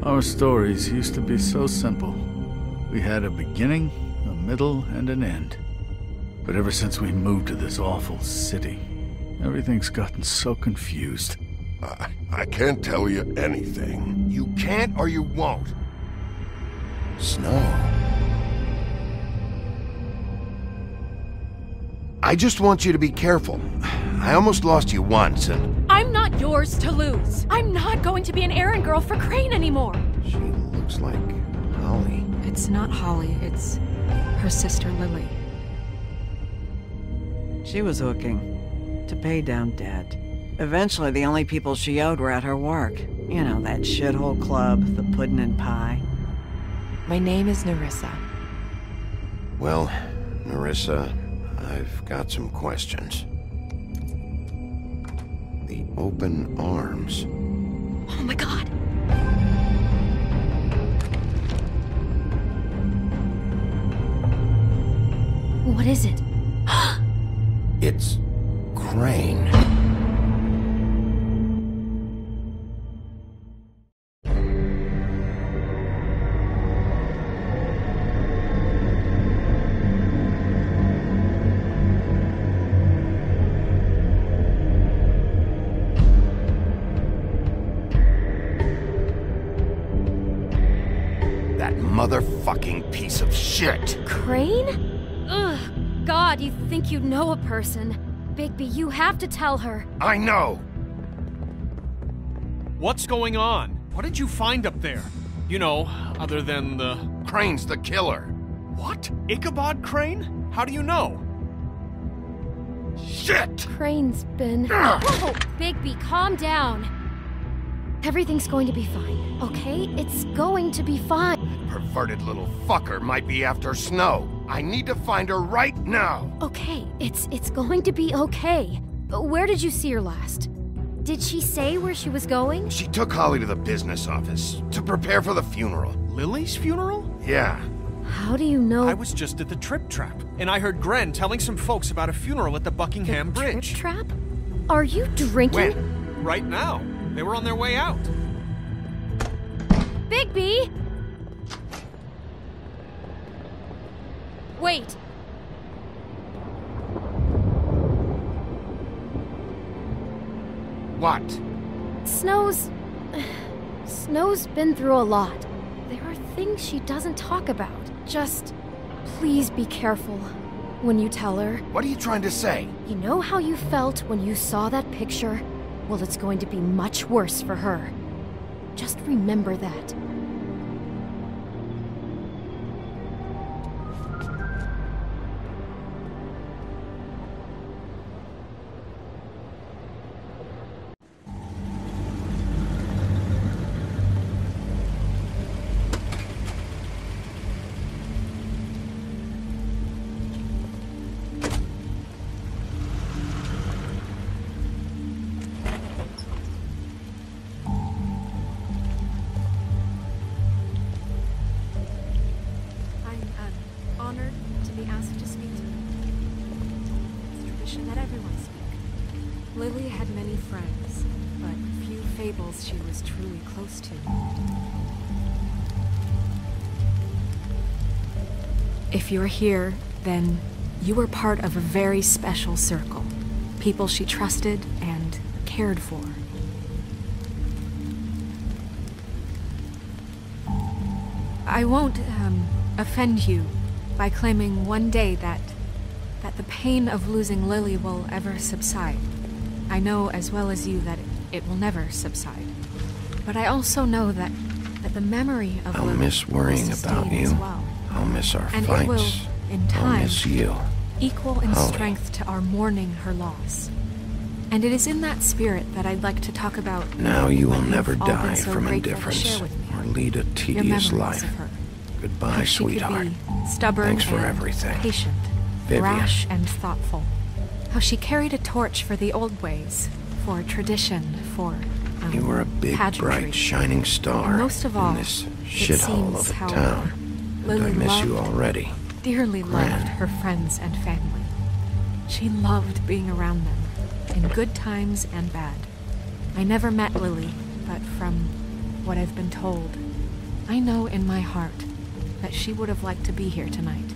Our stories used to be so simple. We had a beginning, a middle, and an end. But ever since we moved to this awful city, everything's gotten so confused. I can't tell you anything. You can't or you won't. Snow. I just want you to be careful. I almost lost you once, and... I'm not yours to lose. I'm not going to be an errand girl for Crane anymore. She looks like Holly. It's not Holly, it's her sister Lily. She was hooking to pay down debt. Eventually, the only people she owed were at her work. You know, that shithole club, the Puddin' and Pie. My name is Nerissa. Well, Nerissa, I've got some questions. The open arms. Oh my god. What is it? It's Crane. That motherfucking piece of shit. Crane? Ugh. God, you think you know a person. Bigby, you have to tell her. I know! What's going on? What did you find up there? You know, other than the... Crane's the killer. What? Ichabod Crane? How do you know? Shit! Crane's been... Whoa! Bigby, calm down. Everything's going to be fine, okay? It's going to be fine. Perverted little fucker might be after Snow. I need to find her right now. Okay, it's going to be okay. Where did you see her last? Did she say where she was going? She took Holly to the business office to prepare for the funeral. Lily's funeral? Yeah. How do you know? I was just at the Trip Trap, and I heard Gren telling some folks about a funeral at the Buckingham Bridge. Trip Trap? Are you drinking? When? Right now. They were on their way out. Bigby! Wait. What? Snow's been through a lot. There are things she doesn't talk about. Just please be careful when you tell her. What are you trying to say? You know how you felt when you saw that picture? Well, it's going to be much worse for her. Just remember that. Honored to be asked to speak to you. It's tradition that everyone speak. Lily had many friends, but few Fables she was truly close to. If you're here, then you were part of a very special circle. People she trusted and cared for. I won't, offend you by claiming one day that the pain of losing Lily will ever subside. I know as well as you that it will never subside. But I also know that the memory of Lily I'll miss worrying will about sustain you. as well. I'll miss our And fights. it will, in I'll time, miss you. equal in Holly. strength to our mourning her loss. And it is in that spirit that I'd like to talk about Now you will what never you've all die been so from grateful to indifference share with me. or lead a Your tedious memories life. of her. Goodbye, How she sweetheart. could be stubborn Thanks for and everything. patient, Vivian. rash and thoughtful. How she carried a torch for the old ways, for tradition, for You were a big, pageantry. bright, shining star And most of all, in this it shithole seems of a how town. Lily And I miss you loved, already. dearly Gran. loved her friends and family. She loved being around them, in good times and bad. I never met Lily, but from what I've been told. I know in my heart that she would have liked to be here tonight.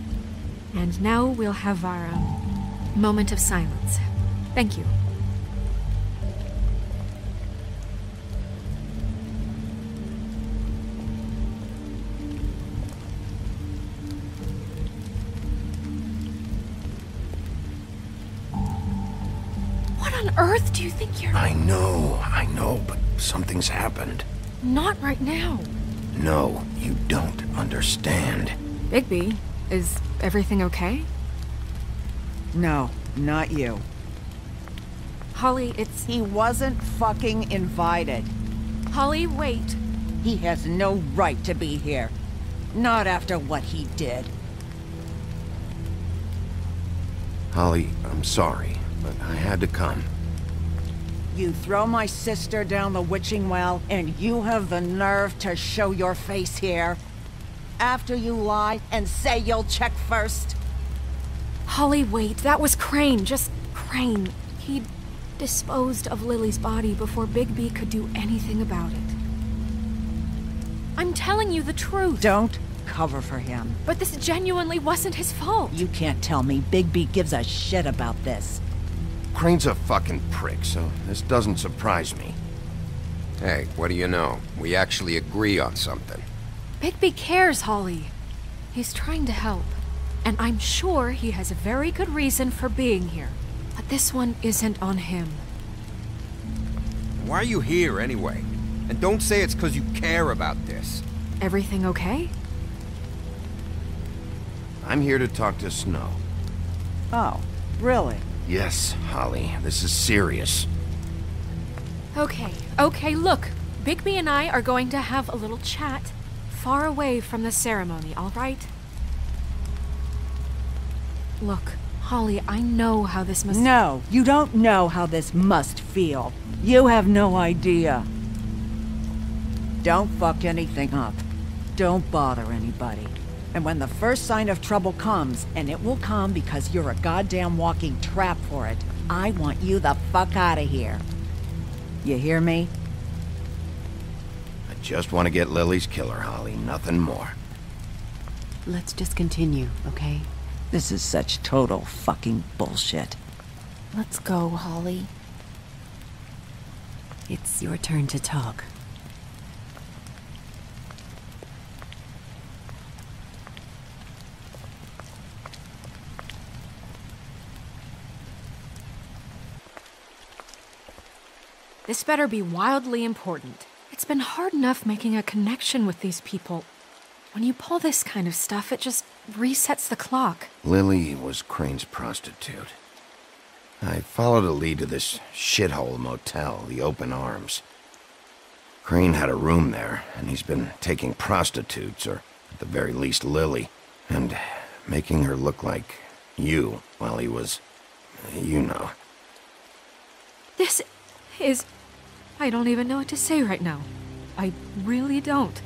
And now we'll have our moment of silence. Thank you. What on earth do you think you're... I know, but something's happened. Not right now. No, you don't understand. Bigby, is everything okay? No, not you. Holly, it's... He wasn't fucking invited. Holly, wait. He has no right to be here. Not after what he did. Holly, I'm sorry, but I had to come. You throw my sister down the witching well, and you have the nerve to show your face here? After you lie and say you'll check first? Holly, wait. That was Crane. Just Crane. He disposed of Lily's body before Bigby could do anything about it. I'm telling you the truth. Don't cover for him. But this genuinely wasn't his fault. You can't tell me Bigby gives a shit about this. Crane's a fucking prick, so this doesn't surprise me. Hey, what do you know? We actually agree on something. Bigby cares, Holly. He's trying to help. And I'm sure he has a very good reason for being here. But this one isn't on him. Why are you here, anyway? And don't say it's because you care about this. Everything okay? I'm here to talk to Snow. Oh, really? Yes, Holly, this is serious. Okay, look. Bigby and I are going to have a little chat far away from the ceremony, all right? Look, Holly, I know how this must... No, you don't know how this must feel. You have no idea. Don't fuck anything up. Don't bother anybody. And when the first sign of trouble comes, and it will come because you're a goddamn walking trap for it, I want you the fuck out of here. You hear me? I just want to get Lily's killer, Holly, nothing more. Let's just continue, okay? This is such total fucking bullshit. Let's go, Holly. It's your turn to talk. This better be wildly important. It's been hard enough making a connection with these people. When you pull this kind of stuff, it just resets the clock. Lily was Crane's prostitute. I followed a lead to this shithole motel, the Open Arms. Crane had a room there, and he's been taking prostitutes, or at the very least Lily, and making her look like you while he was, you know. This is... I don't even know what to say right now. I really don't.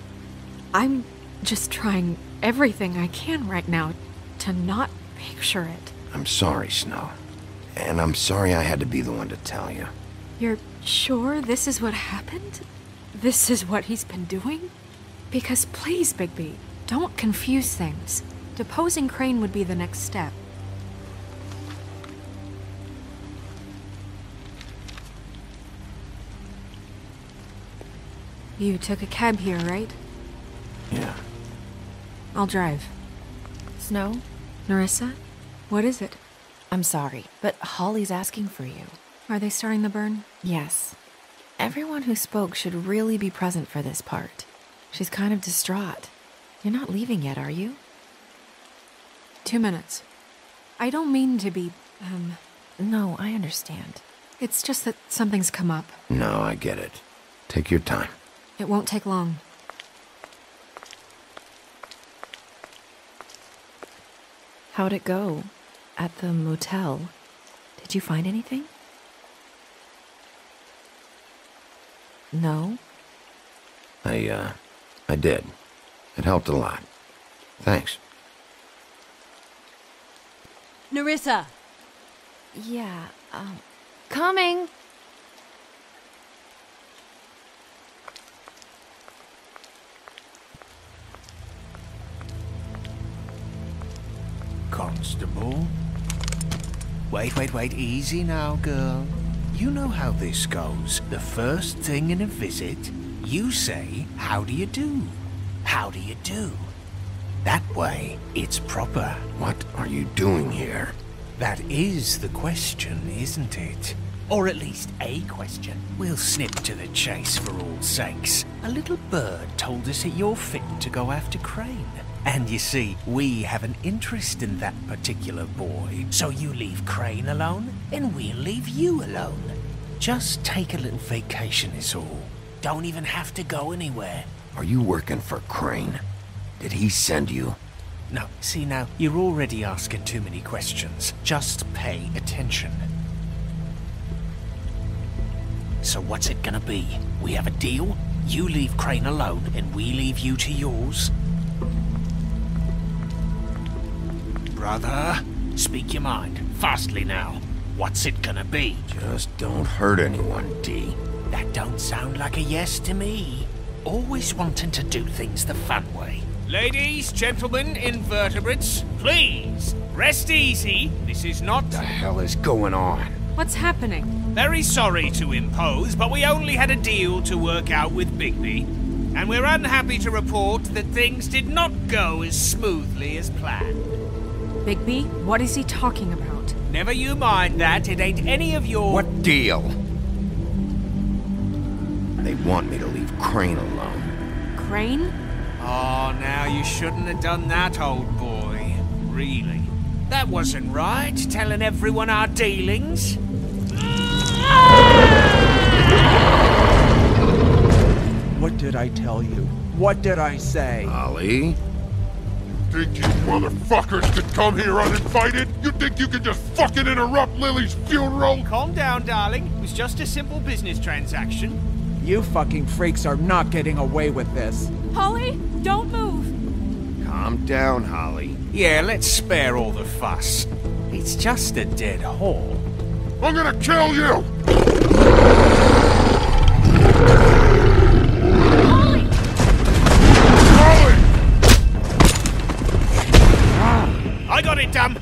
I'm just trying everything I can right now to not picture it. I'm sorry, Snow. And I'm sorry I had to be the one to tell you. You're sure this is what happened? This is what he's been doing? Because please, Bigby, don't confuse things. Deposing Crane would be the next step. You took a cab here, right? Yeah. I'll drive. Snow? Nerissa? What is it? I'm sorry, but Holly's asking for you. Are they starting the burn? Yes. Everyone who spoke should really be present for this part. She's kind of distraught. You're not leaving yet, are you? 2 minutes. I don't mean to be, No, I understand. It's just that something's come up. No, I get it. Take your time. It won't take long. How'd it go? At the motel? Did you find anything? No? I did. It helped a lot. Thanks. Nerissa! Yeah, coming! Constable. Wait, easy now, girl. You know how this goes. The first thing in a visit, you say, "How do you do? How do you do?" That way, it's proper. What are you doing here? That is the question, isn't it? Or at least a question. We'll snip to the chase for all sakes. A little bird told us that you're fit to go after Crane. And you see, we have an interest in that particular boy. So you leave Crane alone, and we'll leave you alone. Just take a little vacation is all. Don't even have to go anywhere. Are you working for Crane? Did he send you? No, see now, you're already asking too many questions. Just pay attention. So what's it gonna be? We have a deal? You leave Crane alone, and we leave you to yours? Brother, speak your mind. Fastly now. What's it gonna be? Just don't hurt anyone, D. That don't sound like a yes to me. Always wanting to do things the fun way. Ladies, gentlemen, invertebrates, please, rest easy. This is not... What the hell is going on? What's happening? Very sorry to impose, but we only had a deal to work out with Bigby. And we're unhappy to report that things did not go as smoothly as planned. Bigby, what is he talking about? Never you mind that, it ain't any of your... What deal? They want me to leave Crane alone. Crane? Oh, now you shouldn't have done that, old boy. Really. That wasn't right, telling everyone our dealings. What did I tell you? What did I say? Ollie? Think you motherfuckers could come here uninvited? You think you can just fucking interrupt Lily's funeral? Calm down, darling. It was just a simple business transaction. You fucking freaks are not getting away with this. Holly, don't move. Calm down, Holly. Yeah, let's spare all the fuss. It's just a dead hole. I'm gonna kill you! Holly! Holly! I got it, damn!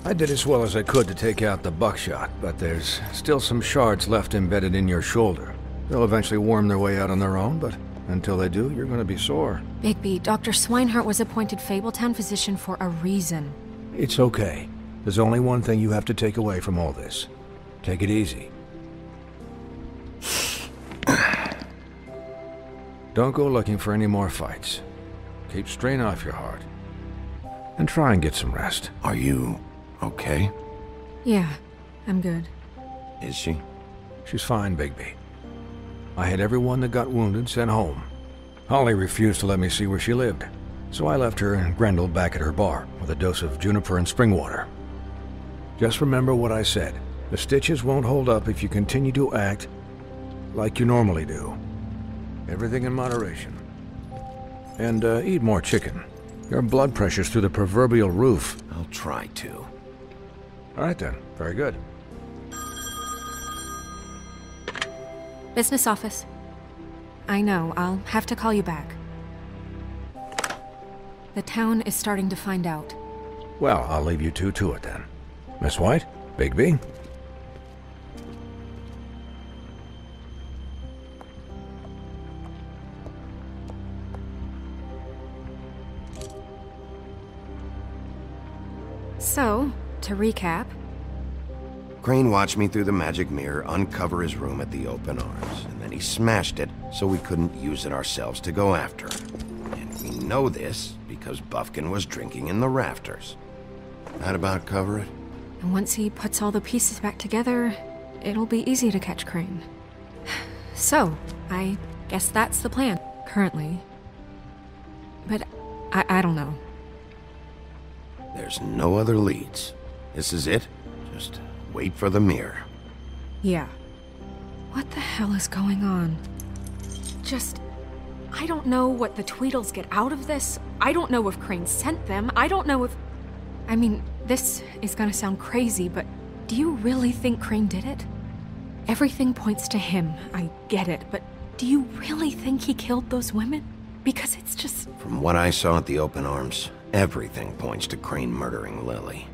I did as well as I could to take out the buckshot, but there's still some shards left embedded in your shoulder. They'll eventually worm their way out on their own, but until they do, you're going to be sore. Bigby, Dr. Swinehart was appointed Fabletown physician for a reason. It's okay. There's only one thing you have to take away from all this. Take it easy. Don't go looking for any more fights. Keep strain off your heart. And try and get some rest. Are you okay? Yeah, I'm good. Is she? She's fine, Bigby. I had everyone that got wounded sent home. Holly refused to let me see where she lived, so I left her and Grendel back at her bar with a dose of juniper and spring water. Just remember what I said. The stitches won't hold up if you continue to act like you normally do. Everything in moderation. And eat more chicken. Your blood pressure's through the proverbial roof. I'll try to. All right then. Very good. Business office. I know, I'll have to call you back. The town is starting to find out. Well, I'll leave you two to it then. Miss White? Bigby? So, to recap... Crane watched me through the magic mirror uncover his room at the open arms, and then he smashed it so we couldn't use it ourselves to go after him. And we know this because Buffkin was drinking in the rafters. That about cover it? And once he puts all the pieces back together, it'll be easy to catch Crane. So, I guess that's the plan, currently. But I don't know. There's no other leads. This is it. Just wait for the mirror. Yeah. What the hell is going on? I don't know what the Tweedles get out of this. I don't know if Crane sent them. I don't know if... I mean, this is gonna sound crazy, but do you really think Crane did it? Everything points to him, I get it, but do you really think he killed those women? Because it's just... From what I saw at the open arms, everything points to Crane murdering Lily.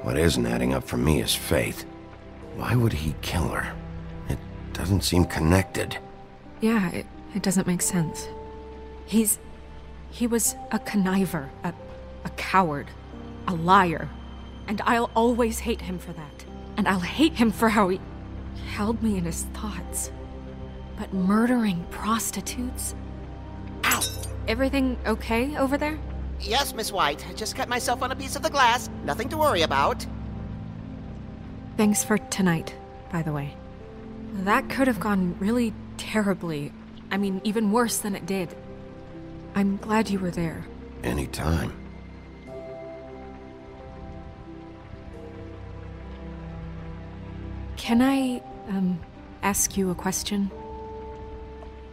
What isn't adding up for me is Faith. Why would he kill her? It doesn't seem connected. Yeah, it doesn't make sense. He was a conniver, a coward, a liar. And I'll always hate him for that. And I'll hate him for how he held me in his thoughts. But murdering prostitutes? Ow! Everything okay over there? Yes, Miss White. I just cut myself on a piece of the glass. Nothing to worry about. Thanks for tonight, by the way. That could have gone really terribly. I mean, even worse than it did. I'm glad you were there. Anytime. Can I, ask you a question?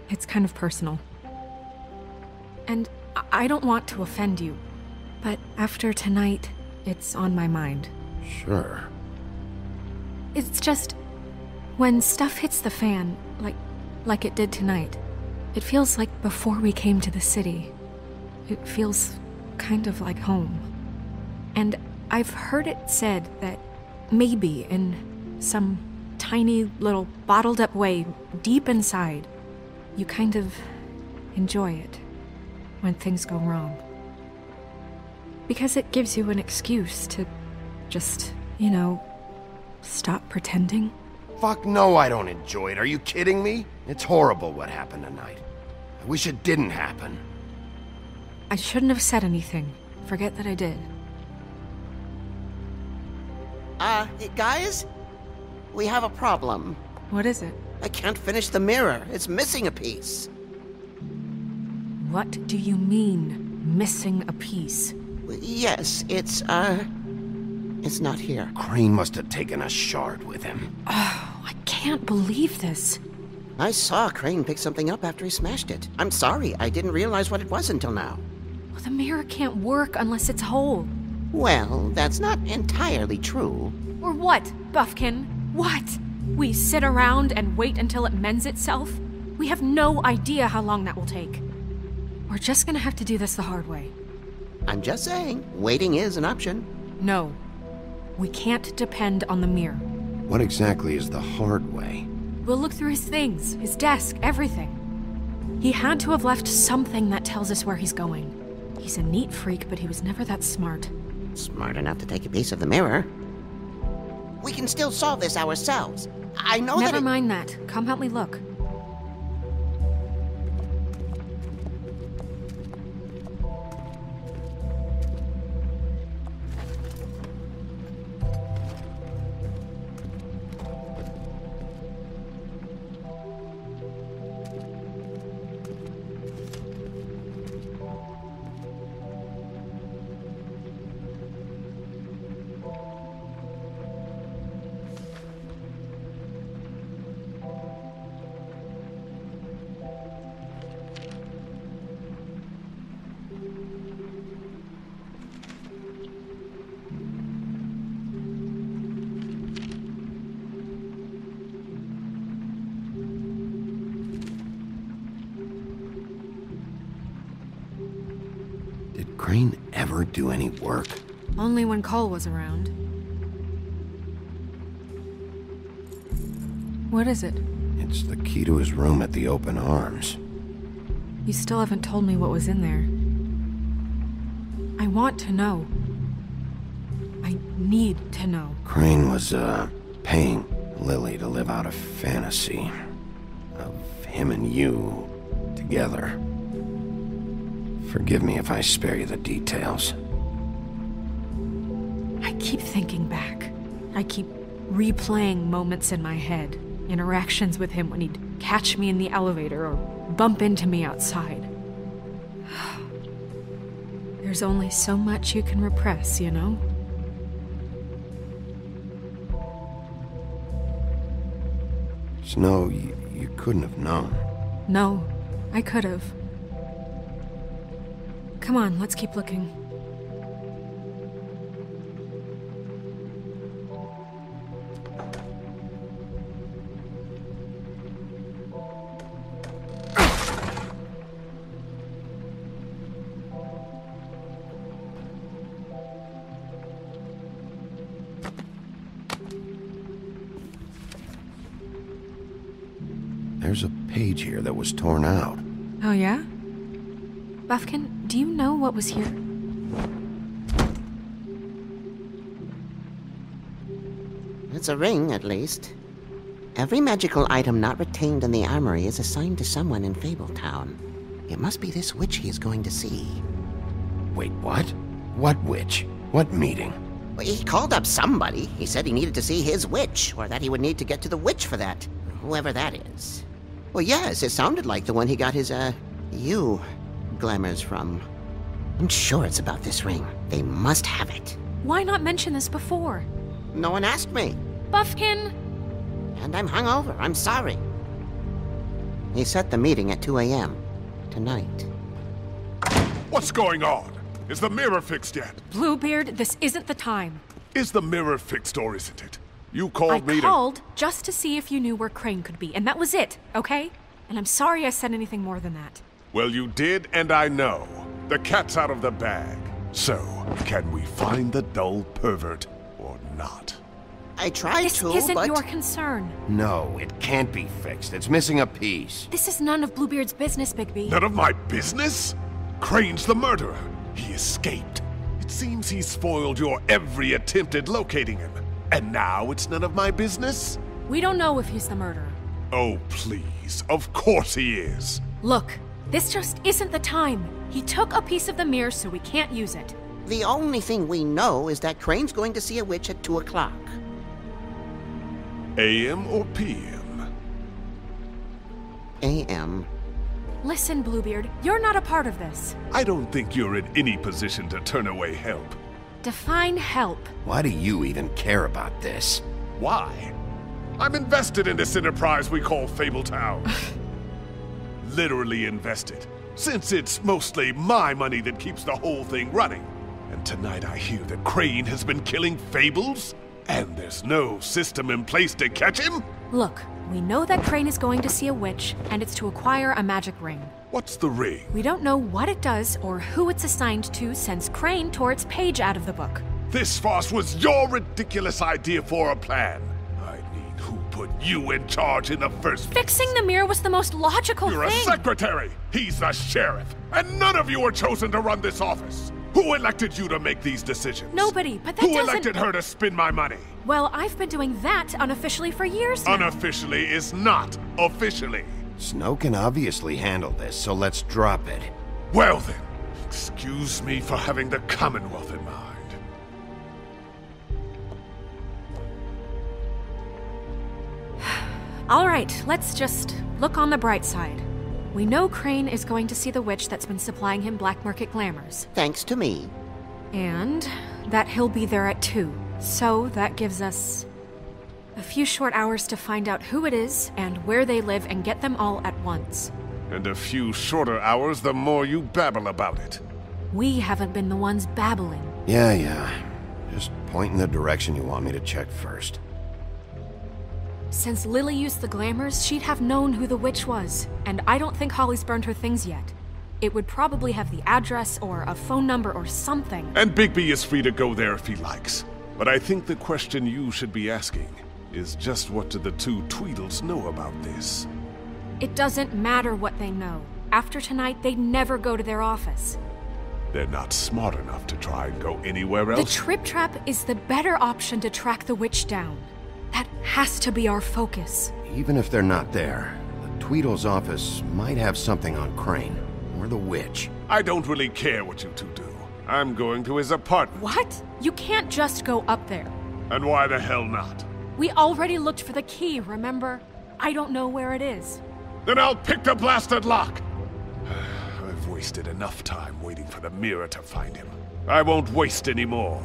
It's kind of personal. And I don't want to offend you, but after tonight, it's on my mind. Sure. It's just, when stuff hits the fan, like it did tonight, it feels like before we came to the city. It feels kind of like home. And I've heard it said that maybe in some tiny little bottled up way deep inside, you kind of enjoy it when things go wrong. Because it gives you an excuse to just, stop pretending. Fuck no, I don't enjoy it. Are you kidding me? It's horrible what happened tonight. I wish it didn't happen. I shouldn't have said anything. Forget that I did. Guys? We have a problem. What is it? I can't finish the mirror. It's missing a piece. What do you mean, missing a piece? Yes, it's not here. Crane must have taken a shard with him. Oh, I can't believe this. I saw Crane pick something up after he smashed it. I'm sorry, I didn't realize what it was until now. Well, the mirror can't work unless it's whole. Well, that's not entirely true. Or what, Buffkin? What? We sit around and wait until it mends itself? We have no idea how long that will take. We're just gonna have to do this the hard way. I'm just saying, waiting is an option. No. We can't depend on the mirror. What exactly is the hard way? We'll look through his things, his desk, everything. He had to have left something that tells us where he's going. He's a neat freak, but he was never that smart. Smart enough to take a piece of the mirror. We can still solve this ourselves. I know Never mind that. Come help me look. Crane ever do any work? Only when Cole was around. What is it? It's the key to his room at the Open Arms. You still haven't told me what was in there. I want to know. I need to know. Crane was, paying Lily to live out a fantasy of him and you together. Forgive me if I spare you the details. I keep thinking back. I keep replaying moments in my head. Interactions with him when he'd catch me in the elevator or bump into me outside. There's only so much you can repress, you know? Snow, you couldn't have known. No, I could have. Come on, let's keep looking. There's a page here that was torn out. Oh, yeah? Buffkin, do you know what was here? It's a ring, at least. Every magical item not retained in the armory is assigned to someone in Fabletown. It must be this witch he is going to see. Wait, what? What witch? What meeting? Well, he called up somebody. He said he needed to see his witch, or that he would need to get to the witch for that. Whoever that is. Well, yes, it sounded like the one he got his, glamours from. I'm sure it's about this ring. They must have it. Why not mention this before? No one asked me. Buffkin! And I'm hungover. I'm sorry. He set the meeting at 2 a.m. tonight. What's going on? Is the mirror fixed yet? Bluebeard, this isn't the time. Is the mirror fixed or isn't it? You called me I called just to see if you knew where Crane could be, and that was it, okay? And I'm sorry I said anything more than that. Well, you did, and I know. The cat's out of the bag. So, can we find the dull pervert or not? I tried This isn't your concern. No, it can't be fixed. It's missing a piece. This is none of Bluebeard's business, Bigby. None of my business? Crane's the murderer. He escaped. It seems he spoiled your every attempt at locating him. And now it's none of my business? We don't know if he's the murderer. Oh, please. Of course he is. Look, this just isn't the time. He took a piece of the mirror, so we can't use it. The only thing we know is that Crane's going to see a witch at 2 o'clock. AM or PM? AM. Listen, Bluebeard, you're not a part of this. I don't think you're in any position to turn away help. Define help. Why do you even care about this? Why? I'm invested in this enterprise we call Fabletown. Literally invested, since it's mostly my money that keeps the whole thing running. And tonight I hear that Crane has been killing Fables, and there's no system in place to catch him? Look, we know that Crane is going to see a witch, and it's to acquire a magic ring. What's the ring? We don't know what it does or who it's assigned to since Crane tore its page out of the book. This farce was your ridiculous idea for a plan. I mean, who put you in charge in the first place? Fixing the mirror was the most logical You're thing. a secretary! He's the sheriff! And none of you were chosen to run this office! Who elected you to make these decisions? Nobody, but that Who doesn't... elected her to spend my money? Well, I've been doing that unofficially for years now. Unofficially is not officially. Snow can obviously handle this, so let's drop it. Well then, excuse me for having the Commonwealth in mind. All right, let's just look on the bright side. We know Crane is going to see the witch that's been supplying him black market glamours. Thanks to me. And that he'll be there at 2. So that gives us a few short hours to find out who it is and where they live and get them all at once. And a few shorter hours the more you babble about it. We haven't been the ones babbling. Yeah. Just point in the direction you want me to check first. Since Lily used the glamours, she'd have known who the witch was, and I don't think Holly's burned her things yet. It would probably have the address or a phone number or something. And Bigby is free to go there if he likes. But I think the question you should be asking is just what do the two Tweedles know about this? It doesn't matter what they know. After tonight, they'd never go to their office. They're not smart enough to try and go anywhere else? The Trip Trap is the better option to track the witch down. That has to be our focus. Even if they're not there, the Tweedle's office might have something on Crane, or the witch. I don't really care what you two do. I'm going to his apartment. What? You can't just go up there. And why the hell not? We already looked for the key, remember? I don't know where it is. Then I'll pick the blasted lock! I've wasted enough time waiting for the mirror to find him. I won't waste any more.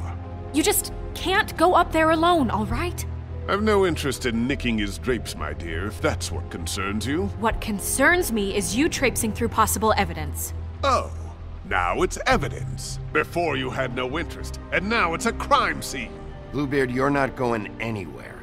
You just can't go up there alone, all right? I've no interest in nicking his drapes, my dear, if that's what concerns you. What concerns me is you traipsing through possible evidence. Oh, now it's evidence. Before you had no interest, and now it's a crime scene. Bluebeard, you're not going anywhere.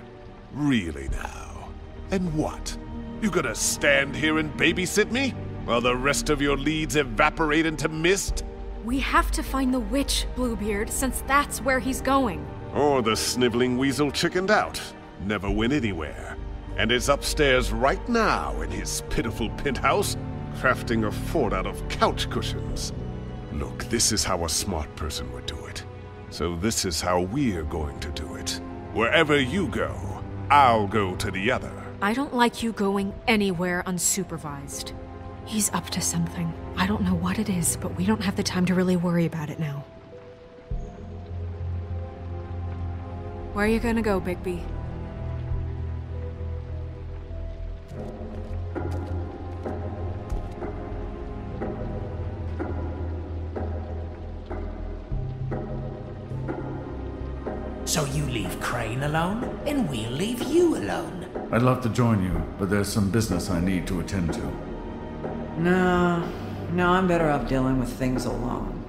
Really now? And what? You gonna stand here and babysit me? While the rest of your leads evaporate into mist? We have to find the witch, Bluebeard, since that's where he's going. Or the sniveling weasel chickened out. Never went anywhere. And is upstairs right now in his pitiful penthouse, crafting a fort out of couch cushions. Look, this is how a smart person would do it. So this is how we're going to do it. Wherever you go, I'll go to the other. I don't like you going anywhere unsupervised. He's up to something. I don't know what it is, but we don't have the time to really worry about it now. Where are you gonna go, Bigby? So you leave Crane alone, and we'll leave you alone. I'd love to join you, but there's some business I need to attend to. No, I'm better off dealing with things alone.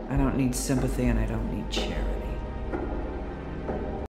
I don't need sympathy and I don't need charity.